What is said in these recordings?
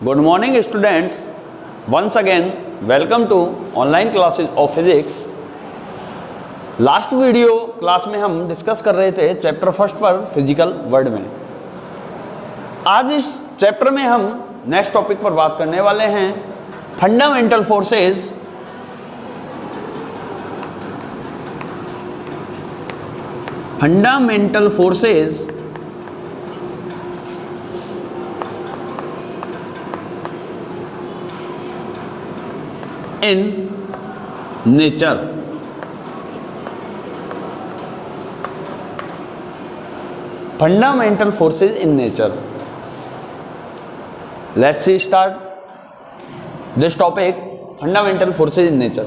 Good morning students, once again welcome to online classes of physics। Last video class में हम discuss कर रहे थे चैप्टर फर्स्ट पर फिजिकल वर्ल्ड में। आज इस चैप्टर में हम नेक्स्ट टॉपिक पर बात करने वाले हैं fundamental forces in nature. Fundamental forces in nature. Let's see start this topic, fundamental forces in nature.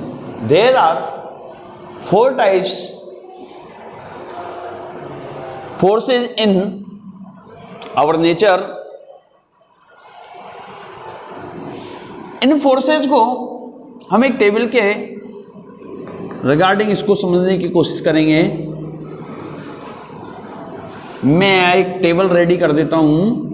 There are 4 types forces in our nature. इन फोर्सेस को हम एक टेबल के रिगार्डिंग इसको समझने की कोशिश करेंगे। मैं एक टेबल रेडी कर देता हूं।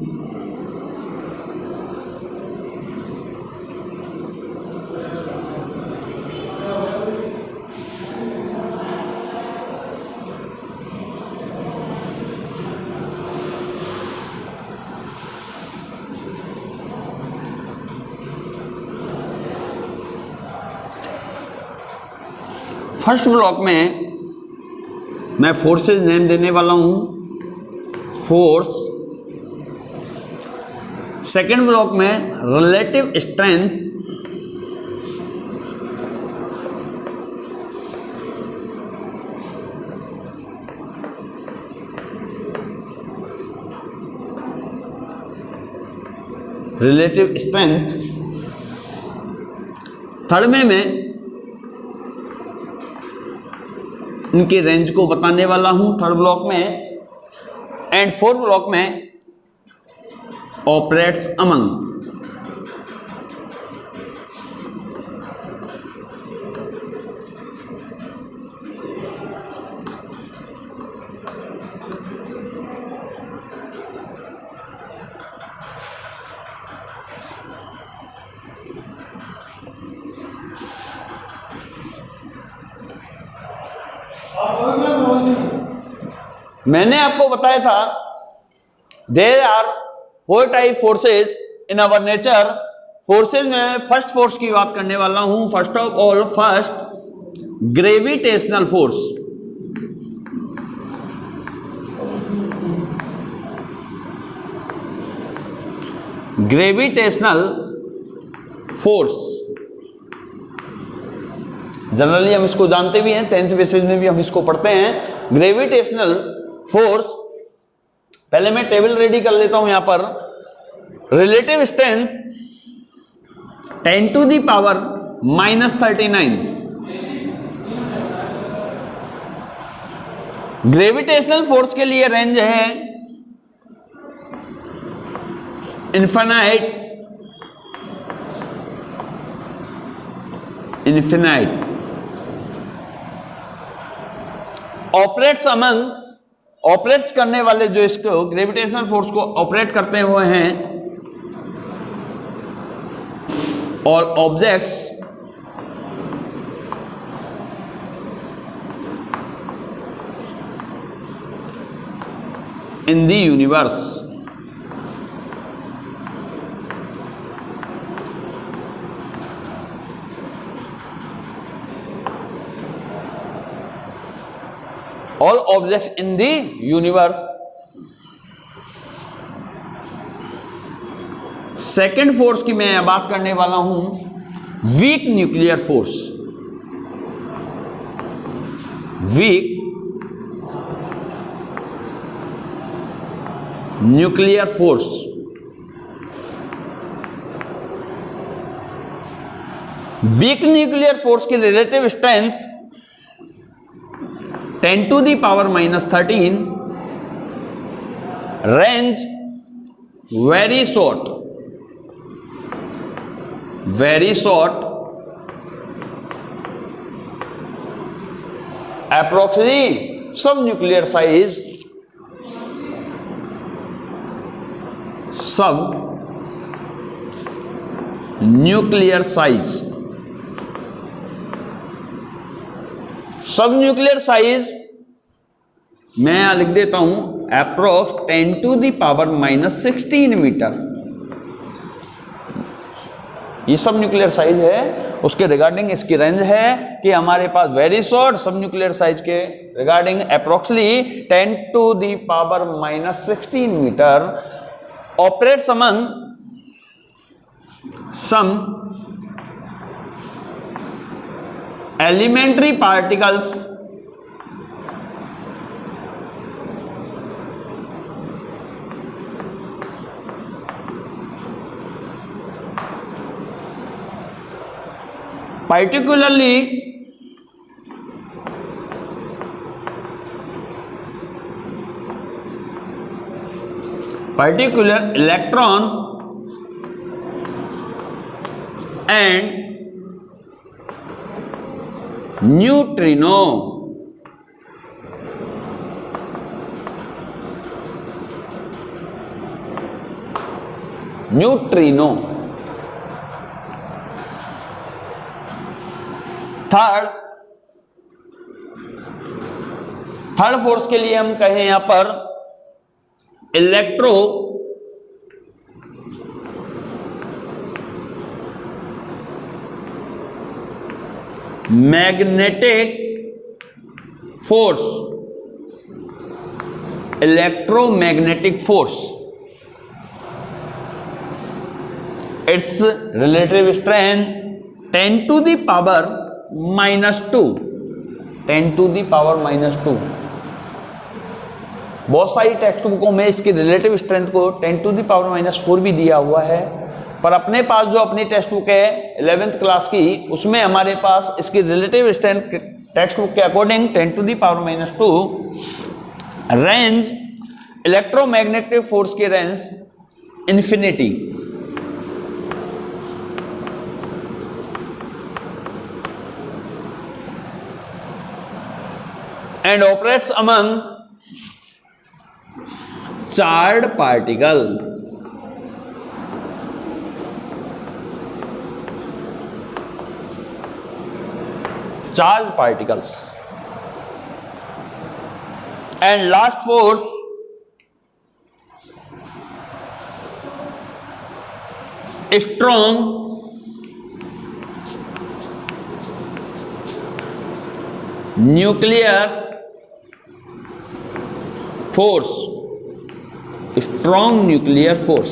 फर्स्ट ब्लॉक में मैं फोर्सेस नेम देने वाला हूं, फोर्स। सेकेंड ब्लॉक में relative strength, relative strength. Third में मैं इनके रेंज को बताने वाला हूं थर्ड ब्लॉक में। एंड फोर्थ ब्लॉक में ऑपरेट्स अमंग। मैंने आपको बताया था there are 4 type forces in our nature. Forces में फर्स्ट फोर्स की बात करने वाला हूं। First of all, first gravitational force. Gravitational force generally हम इसको जानते भी हैं, 10th बेसिस में भी हम इसको पढ़ते हैं। ग्रेविटेशनल फोर्स, पहले मैं टेबल रेडी कर लेता हूं यहां पर। Relative strength 10 to the power -39। Gravitational force के लिए रेंज है infinite, infinite. Operates among, operates करने वाले जो इसको ग्रेविटेशनल फोर्स को ऑपरेट करते हुए हैं, और objects in the universe. All objects in the universe। Second force की मैं बात करने वाला हूं, weak nuclear force. Weak nuclear force. Weak nuclear force की relative strength 10 to the power -13। Range very short, very short. Approximately sub nuclear size sub nuclear size. Sub nuclear size मैं यहां लिख देता हूं अप्रोक्स 10⁻⁻16 मीटर। ये सब nuclear size है, उसके रिगार्डिंग इसकी रेंज है कि हमारे पास very short sub nuclear size के regarding approximately 10⁻⁻16 metre operates among some elementary particles particularly electron and neutrino। Third force के लिए हम कहें यहां पर electromagnetic force. Electromagnetic force, its relative strength 10⁻⁻²। 10⁻⁻²। बहुत सारी टेक्स्ट बुकों में इसकी रिलेटिव स्ट्रेंथ को 10⁻⁻4 भी दिया हुआ है, पर अपने पास जो अपनी टेक्स्ट बुक है 11th क्लास की, उसमें हमारे पास इसकी रिलेटिव स्ट्रेंथ टेक्स्ट बुक के अकॉर्डिंग 10⁻⁻²। रेंज इलेक्ट्रोमैग्नेटिक फोर्स की range infinity. And operates among charge particle. Charge particles. And last force strong nuclear force. Strong nuclear force,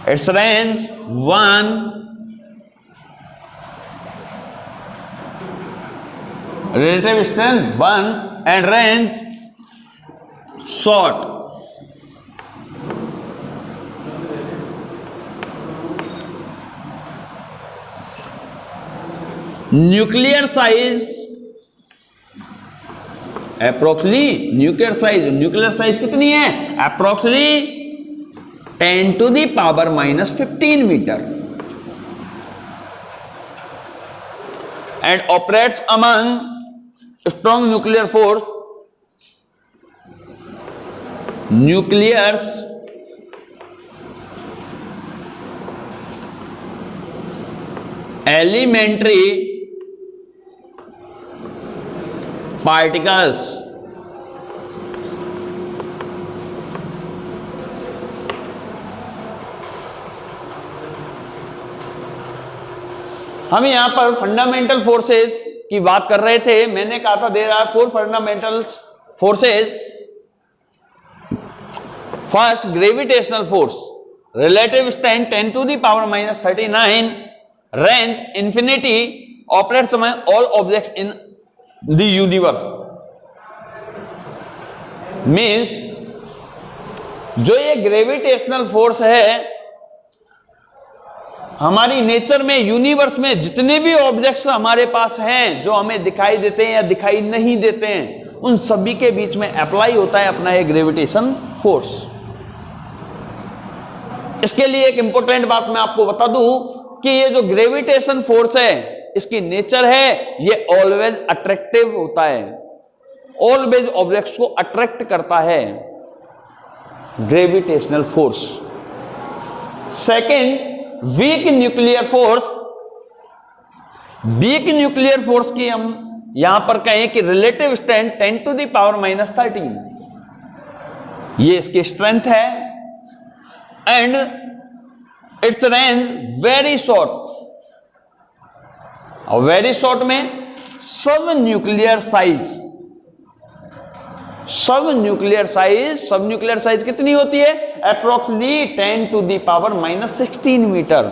its range 1, relative strength 1 and range short। Nuclear size approximately nuclear size कितनी है? Approximately 10⁻⁻15 metre and operates among strong nuclear force, nucleus elementary particles। हम यहां पर fundamental forces की बात कर रहे थे। मैंने कहा था there are 4 fundamental forces. First gravitational force, relative strength 10⁻⁻39, range infinity, operates among all objects in the universe. Means जो ये ग्रेविटेशनल फोर्स है, हमारी नेचर में, यूनिवर्स में जितने भी ऑब्जेक्ट्स हमारे पास हैं जो हमें दिखाई देते हैं या दिखाई नहीं देते हैं, उन सभी के बीच में अप्लाई होता है अपना ये ग्रेविटेशन फोर्स। इसके लिए एक इंपॉर्टेंट बात मैं आपको बता दूं कि ये जो ग्रेविटेशन फोर्स है, इसकी नेचर है ये ऑलवेज अट्रैक्टिव होता है, ऑलवेज ऑब्जेक्ट्स को अट्रैक्ट करता है gravitational force. Second, week nuclear force. Weak nuclear force की हम यहां पर कहें कि रिलेटिव स्ट्रेंथ 10⁻⁻13, ये इसकी स्ट्रेंथ है। And it's range very short, और वेरी शॉर्ट में सब न्यूक्लियर साइज कितनी होती है? Approximately 10⁻⁻16 metre.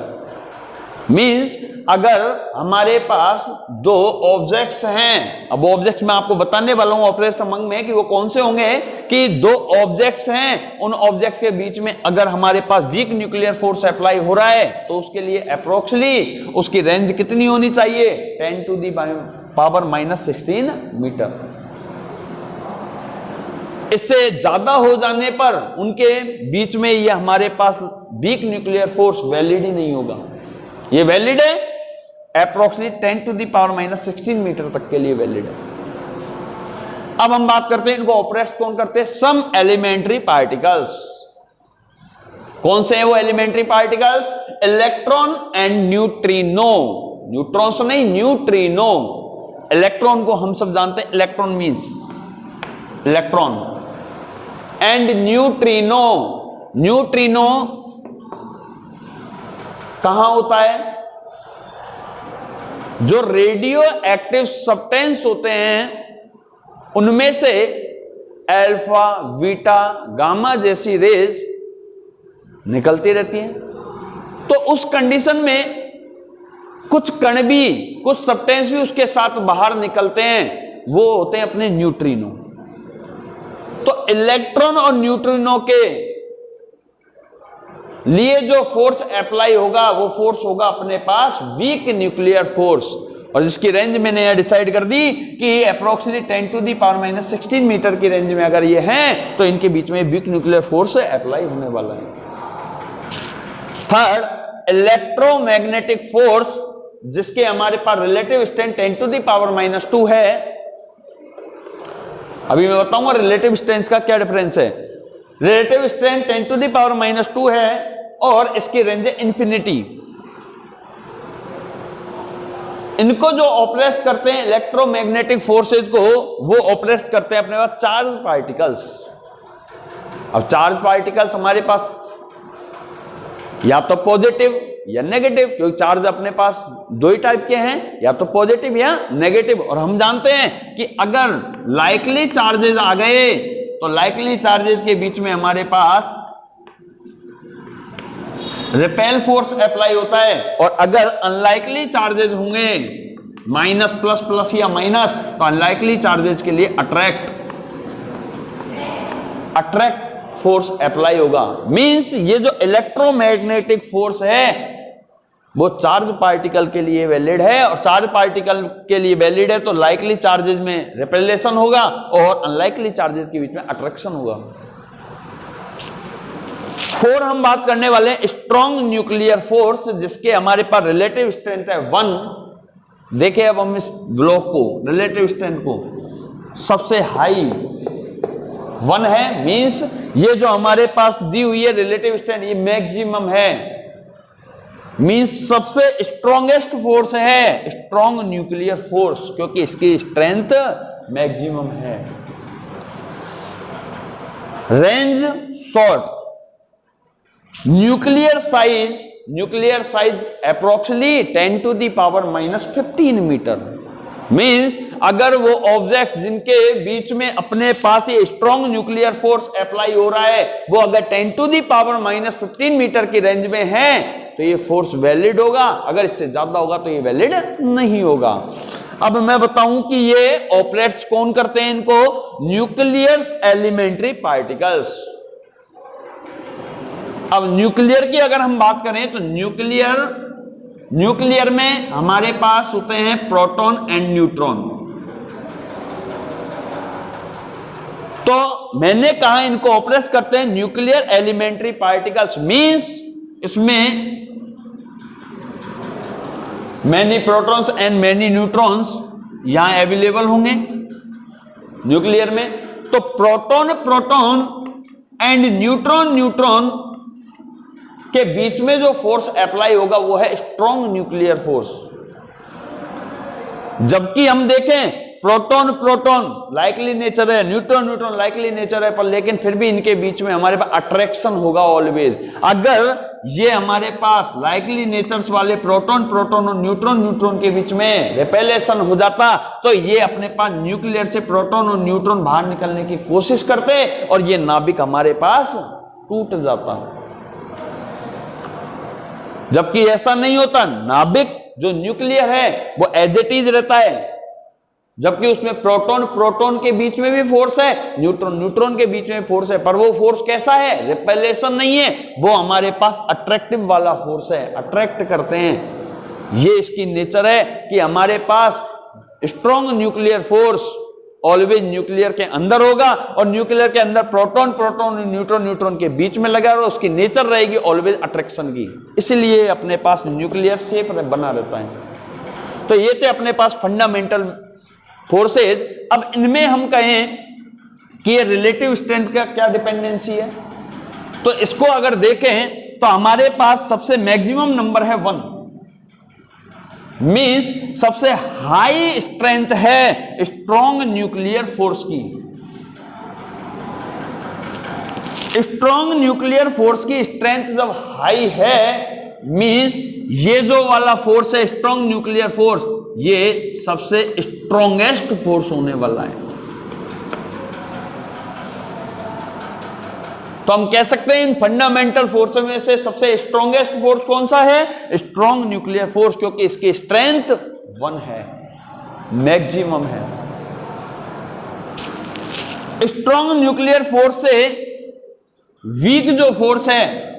मींस अगर हमारे पास दो ऑब्जेक्ट्स हैं, अब ऑब्जेक्ट्स मैं आपको बताने वाला हूं ऑपरेटर समंग में कि वो कौन से होंगे, कि दो ऑब्जेक्ट्स हैं, उन ऑब्जेक्ट्स के बीच में अगर हमारे पास वीक न्यूक्लियर फोर्स अप्लाई हो रहा है तो उसके लिए अप्रोक्सीमेटली उसकी रेंज कितनी होनी चाहिए? 10⁻⁻16 मीटर। इससे ज्यादा हो जाने पर उनके बीच में ये हमारे पास वीक न्यूक्लियर फोर्स वैलिड ही नहीं होगा। ये वैलिड है अप्रोक्सीमेटली 10⁻⁻16 मीटर तक के लिए वैलिड है। अब हम बात करते हैं इनको ऑपरेट कौन करते हैं? Some elementary particles. कौन से हैं वो elementary particles? Electron and neutrino. Neutrons नहीं, न्यूट्रिनो। इलेक्ट्रॉन को हम सब जानते हैं, electron means electron, and neutrino. Neutrino कहां होता है? जो रेडियो एक्टिव सब्सटेंस होते हैं उनमें से अल्फा, बीटा, गामा जैसी रेज निकलती रहती हैं। तो उस कंडीशन में कुछ कण भी, कुछ सब्सटेंस भी उसके साथ बाहर निकलते हैं, वो होते हैं अपने न्यूट्रिनो। तो इलेक्ट्रॉन और न्यूट्रिनो के लिए जो फोर्स अप्लाई होगा वो फोर्स होगा अपने पास वीक न्यूक्लियर फोर्स, और जिसकी रेंज मैंने यह डिसाइड कर दी कि अप्रोक्सीमेटली 10⁻⁻16 मीटर की रेंज में अगर ये हैं तो इनके बीच में वीक न्यूक्लियर फोर्स अप्लाई होने वाला है। थर्ड, इलेक्ट्रोमैग्नेटिक फोर्स, जिसके हमारे पास रिलेटिव स्ट्रेंथ 10⁻⁻2 है। अभी मैं बताऊंगा रिलेटिव स्ट्रेंथ का क्या डिफरेंस है। रिलेटिव स्ट्रेंथ 10⁻⁻2 है और इसकी रेंज है इंफिनिटी। इनको जो ऑपरेट करते हैं इलेक्ट्रोमैग्नेटिक फोर्सेज को, वो ऑपरेट करते हैं अपने पास चार्ज पार्टिकल्स। अब चार्ज पार्टिकल्स हमारे पास या तो पॉजिटिव या नेगेटिव, क्योंकि चार्ज अपने पास दो ही टाइप के हैं, या तो पॉजिटिव या नेगेटिव। और हम जानते हैं कि अगर लाइकली चार्जेस आ गए तो लाइकली चार्जेस के बीच में हमारे पास रिपेल फोर्स अप्लाई होता है, और अगर अनलाइकली चार्जेस होंगे माइनस प्लस प्लस या माइनस, तो अनलाइकली चार्जेस के लिए अट्रैक्ट फोर्स अप्लाई होगा। मींस ये जो इलेक्ट्रोमैग्नेटिक फोर्स है वो चार्ज पार्टिकल के लिए वैलिड है, और चार्ज पार्टिकल के लिए वैलिड है तो लाइकली चार्जेस में रिपेलेशन होगा और अनलाइकली चार्जेस के बीच में अट्रैक्शन होगा। 4 हम बात करने वाले हैं स्ट्रॉन्ग न्यूक्लियर फोर्स, जिसके हमारे पास रिलेटिव स्ट्रेंथ है 1। देखिए अब हम इस ब्लॉक को, रिलेटिव स्ट्रेंथ को सबसे हाई 1 है। मींस ये जो हमारे पास दी हुई है रिलेटिव स्ट्रेंथ, ये मैक्सिमम है। मींस सबसे स्ट्रॉन्गेस्ट फोर्स है स्ट्रॉन्ग न्यूक्लियर फोर्स, क्योंकि इसकी स्ट्रेंथ मैक्सिमम है। Range short, nuclear size approximately 10⁻⁻15 metre. Means अगर वो ऑब्जेक्ट्स जिनके बीच में अपने पास ये स्ट्रॉन्ग न्यूक्लियर फोर्स अप्लाई हो रहा है वो अगर 10⁻⁻15 मीटर की रेंज में है तो ये फोर्स वैलिड होगा, अगर इससे ज्यादा होगा तो ये वैलिड नहीं होगा। अब मैं बताऊं कि ये ऑपरेट्स कौन करते हैं इनको? Nuclear elementary particles. अब न्यूक्लियर की अगर हम बात करें तो न्यूक्लियर में हमारे पास होते हैं प्रोटॉन एंड न्यूट्रॉन। तो मैंने कहा इनको ऑपरेट करते हैं न्यूक्लियर एलिमेंट्री पार्टिकल्स। मींस इसमें many protons and many neutrons यहां अवेलेबल होंगे न्यूक्लियर में। तो प्रोटॉन एंड न्यूट्रॉन के बीच में जो फोर्स अप्लाई होगा वो है स्ट्रॉन्ग न्यूक्लियर फोर्स। जबकि हम देखें प्रोटॉन प्रोटॉन लाइकली नेचर है, न्यूट्रॉन न्यूट्रॉन लाइकली नेचर है, पर लेकिन फिर भी इनके बीच में हमारे पास अट्रैक्शन होगा ऑलवेज। अगर ये हमारे पास लाइकली नेचर्स वाले प्रोटॉन प्रोटॉन और न्यूट्रॉन न्यूट्रॉन के बीच में रिपेलेशन हो जाता तो ये अपने पास न्यूक्लियर से प्रोटॉन और न्यूट्रॉन बाहर निकलने की कोशिश करते और ये नाभिक हमारे पास टूट जाता। जबकि ऐसा नहीं होता, नाभिक जो न्यूक्लियर है वो एज इट इज रहता है, जबकि उसमें प्रोटॉन प्रोटॉन के बीच में भी फोर्स है, न्यूट्रॉन न्यूट्रॉन के बीच में फोर्स है, पर वो फोर्स कैसा है? रिपेलेशन नहीं है, वो हमारे पास अट्रैक्टिव वाला फोर्स है, अट्रैक्ट करते हैं। ये इसकी नेचर है कि हमारे पास strong nuclear force always nuclear के अंदर होगा और न्यूक्लियर के अंदर प्रोटॉन प्रोटॉन और न्यूट्रॉन न्यूट्रॉन के बीच में लगा और उसकी नेचर रहेगी ऑलवेज अट्रैक्शन की, इसलिए अपने पास न्यूक्लियर शेप बना रहता है। तो ये थे अपने पास फंडामेंटल फोर्सेज। अब इनमें हम कहें कि ये रिलेटिव स्ट्रेंथ का क्या डिपेंडेंसी है, तो इसको अगर देखें तो हमारे पास सबसे मैक्सिमम नंबर है 1, मींस सबसे हाई स्ट्रेंथ है स्ट्रॉन्ग न्यूक्लियर फोर्स की। स्ट्रॉन्ग न्यूक्लियर फोर्स की स्ट्रेंथ जब हाई है मींस ये जो वाला फोर्स है स्ट्रॉन्ग न्यूक्लियर फोर्स, ये सबसे स्ट्रॉन्गेस्ट फोर्स होने वाला है। तो हम कह सकते हैं इन फंडामेंटल फोर्स में से सबसे स्ट्रॉन्गेस्ट फोर्स कौन सा है? स्ट्रॉन्ग न्यूक्लियर फोर्स, क्योंकि इसकी स्ट्रेंथ 1 है, मैक्सिमम है। स्ट्रॉन्ग न्यूक्लियर फोर्स से वीक जो फोर्स है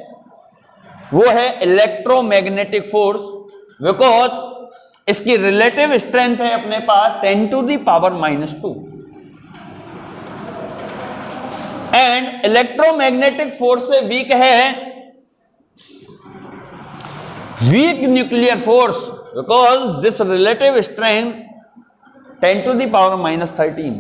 वो है इलेक्ट्रोमैग्नेटिक फोर्स, बिकॉज इसकी रिलेटिव स्ट्रेंथ है अपने पास 10 to the power -2 and electromagnetic force से वीक है week nuclear force, because this relative strength 10 to the power -13।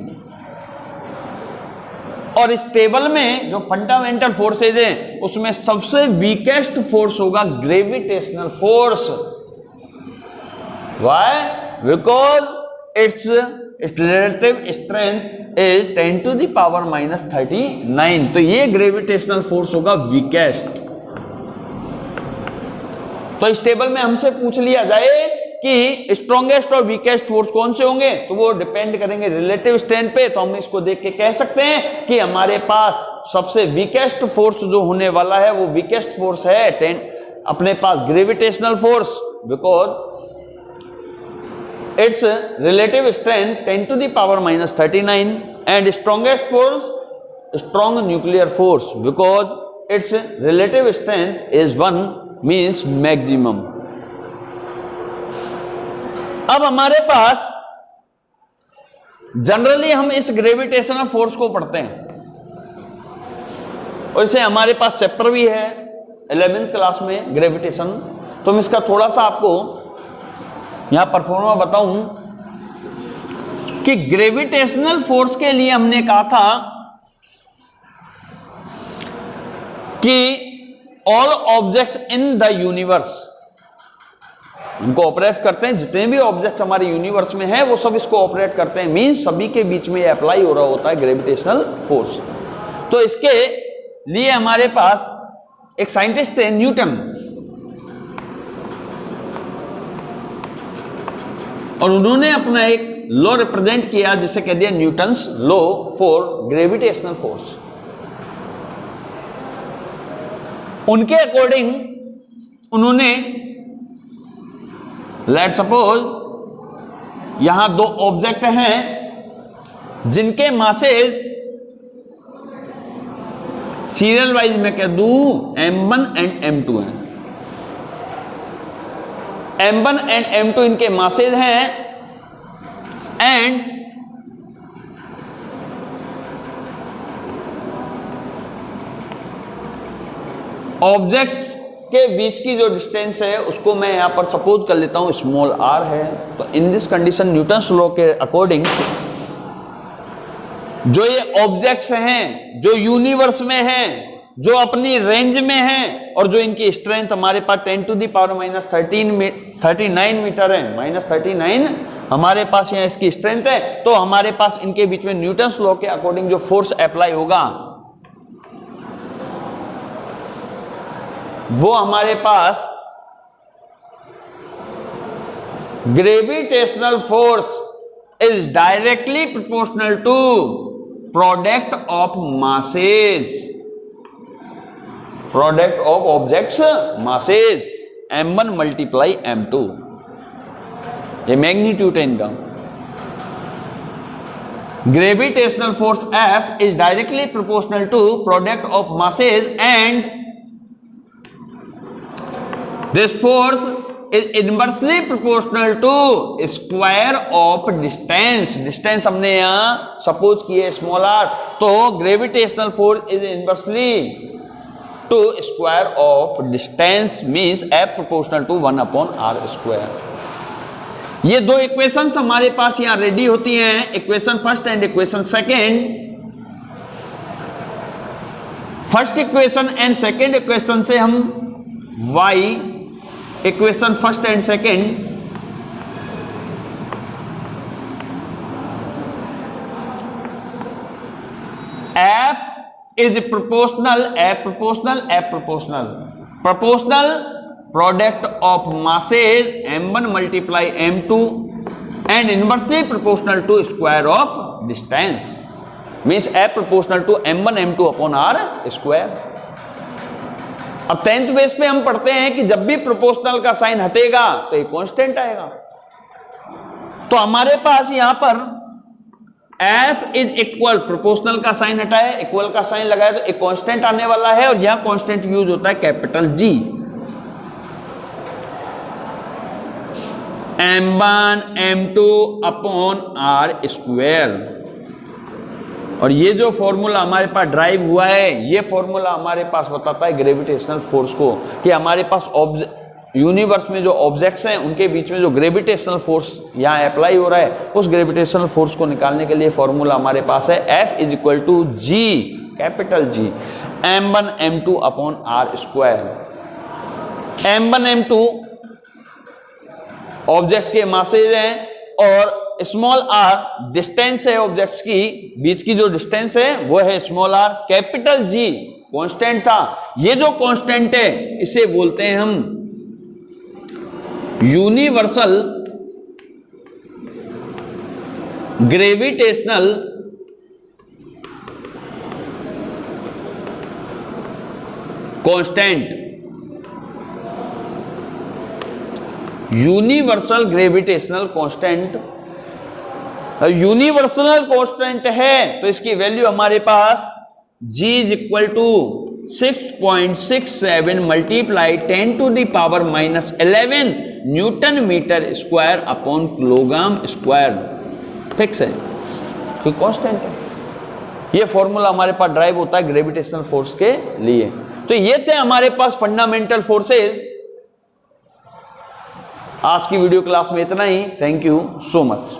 और इस टेबल में जो फंडामेंटल फोर्सेज हैं उसमें सबसे वीकेस्ट फोर्स होगा gravitational force. Why? Because it's relative strength is 10 to the power -39। तो ये ग्रेविटेशनल फोर्स होगा वीकेस्ट। तो इस टेबल में हमसे पूछ लिया जाए कि स्ट्रॉन्गेस्ट और वीकेस्ट फोर्स कौन से होंगे, तो वो डिपेंड करेंगे रिलेटिव स्ट्रेंथ पे। तो हम इसको देख के कह सकते हैं कि हमारे पास सबसे वीकेस्ट फोर्स जो होने वाला है वो वीकेस्ट फोर्स है 10 अपने पास gravitational force, because it's relative strength 10 to the power -39 and strongest force strong nuclear force, because it's relative strength is 1 means maximum. अब हमारे पास जनरली हम इस ग्रेविटेशनल फोर्स को पढ़ते हैं और इसे हमारे पास चैप्टर भी है 11th क्लास में ग्रेविटेशन। तो मैं इसका थोड़ा सा आपको यहां परफॉर्मा बताऊं कि ग्रेविटेशनल फोर्स के लिए हमने कहा था कि all objects in the universe, इनको ऑपरेट करते हैं, जितने भी ऑब्जेक्ट्स हमारे यूनिवर्स में हैं वो सब इसको ऑपरेट करते हैं, मींस सभी के बीच में ये अप्लाई हो रहा होता है ग्रेविटेशनल फोर्स। तो इसके लिए हमारे पास एक साइंटिस्ट थे न्यूटन, और उन्होंने अपना एक लॉ रिप्रेजेंट किया जिसे कह दिया Newton's law for gravitational force. उनके अकॉर्डिंग उन्होंने लेट सपोज यहां 2 ऑब्जेक्ट हैं जिनके मासेज सीरियल वाइज में कह दूं m1 एंड m2 हैं। m1 एंड m2 इनके मासेज हैं एंड ऑब्जेक्ट्स के बीच की जो डिस्टेंस है उसको मैं यहां पर सपोज कर लेता हूं स्मॉल r है। तो in this condition Newton's law के अकॉर्डिंग जो ये ऑब्जेक्ट्स हैं जो यूनिवर्स में हैं जो अपनी रेंज में है और जो इनकी स्ट्रेंथ हमारे पास 10 to the power minus 39 metre है, माइनस 39 हमारे पास यहाँ इसकी स्ट्रेंथ है, तो हमारे पास इनके बीच में न्यूटन्स लॉ के अकॉर्डिंग जो फोर्स अप्लाई होगा वो हमारे पास gravitational force is directly proportional to product of masses, product of objects masses m1 multiply m2, ये मैग्नीट्यूड है इनका। Gravitational force F is directly proportional to product of masses and this force is inversely proportional to square of distance. Distance हमने यहां suppose किए small r, तो gravitational force is inversely to square of distance means F proportional to 1/r²। ये दो equations हमारे पास यहां ready होती हैं, equation first and equation second. First equation and second equation से हम y equation first and second F is proportional, F proportional product of masses m1 multiply m2 and inversely proportional to square of distance means F proportional to m1 m2 upon r square। अब 10th base पे हम पढ़ते हैं कि जब भी proportional का sign हटेगा तो एक कांस्टेंट आएगा, तो हमारे पास यहां पर F इज इक्वल, प्रोपोर्शनल का साइन हटाए इक्वल का साइन लगाए तो एक कांस्टेंट आने वाला है, और यहां कांस्टेंट यूज होता है capital G, m1 m2 upon r²। और ये जो फॉर्मूला हमारे पास ड्राइव हुआ है, ये फॉर्मूला हमारे पास बताता है ग्रेविटेशनल फोर्स को, कि हमारे पास यूनिवर्स में जो ऑब्जेक्ट्स हैं उनके बीच में जो ग्रेविटेशनल फोर्स यहाँ अप्लाई हो रहा है, उस ग्रेविटेशनल फोर्स को निकालने के लिए फॉर्मूला हमारे पास है F is equal to G, capital G, m1 m2 upon r²। m1 m2 objects के मासेज हैं और स्मॉल r डिस्टेंस है ऑब्जेक्ट्स की बीच की, जो डिस्टेंस है वो है small r, capital G constant था। ये जो कांस्टेंट है इसे बोलते हैं हम universal gravitational constant, universal gravitational constant. Universal constant है तो इसकी वैल्यू हमारे पास G is equal to 6.67 multiply 10 to the power minus 11 newton metre square upon kilogram square, fix है कोई कांस्टेंट है। ये फॉर्मूला हमारे पास ड्राइव होता है ग्रेविटेशनल फोर्स के लिए। तो ये थे हमारे पास फंडामेंटल फोर्सेस। आज की वीडियो क्लास में इतना ही। Thank you so much.